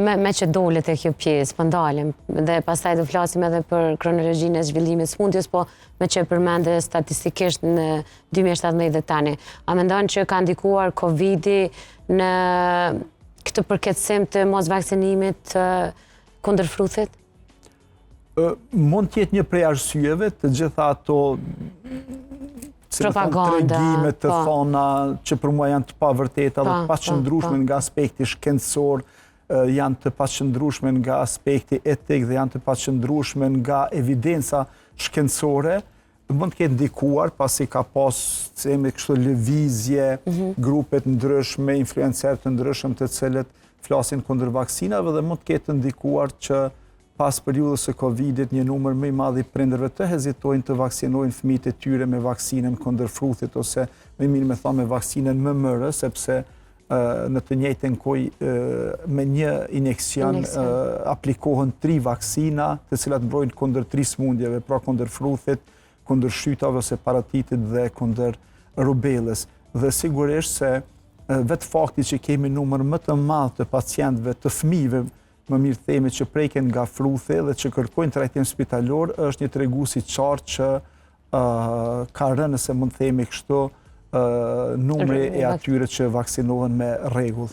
me që dolet e kjo pjesë, për ndalim, dhe pastaj do flasim edhe për kronologjinë e zhvillimit smundjes, po me që përmende statistikisht në 2017 dhe tani. A mendon që ka ndikuar Covid-i në këtë përkeçësim të mos vaksinimit kundër fruthit? Mund t'jetë një prej arsyeve të gjitha ato tregime të thona që për mua janë të pavërteta dhe të paqëndrueshme nga aspekti shkencor, janë të paqëndrueshme nga aspekti etik dhe janë të paqëndrueshme nga evidenca shkencore, mund të ketë ndikuar pasi ka pas kështu lëvizje, grupet ndryshme, influencerë të ndryshëm të cilët flasin kundër vaksinave dhe mund të ketë ndikuar që pas periudhës së Covidit një numër më i madh i prindërve të hezitojnë të vaksinojnë fëmijët e tyre me vaksinën kundër fruthit ose më mirë me thonë me vaksinën MMR, sepse në të njëjtën kohë me një injeksion aplikohen 3 vaksina, të cilat mbrojnë kundër 3 smundjeve, pra kundër fruthit, kundër shtytave ose paratitit dhe kundër rubellës. Dhe sigurisht se vetë fakti që kemi numër më të madh të pacientëve, të fëmijëve, më mirë themi që preken nga fruthi dhe që kërkojnë trajtim spitalor, është një tregues i qartë që ka rënë, nëse mund themi kështu, numri e atyre që vaksinohen me rregull.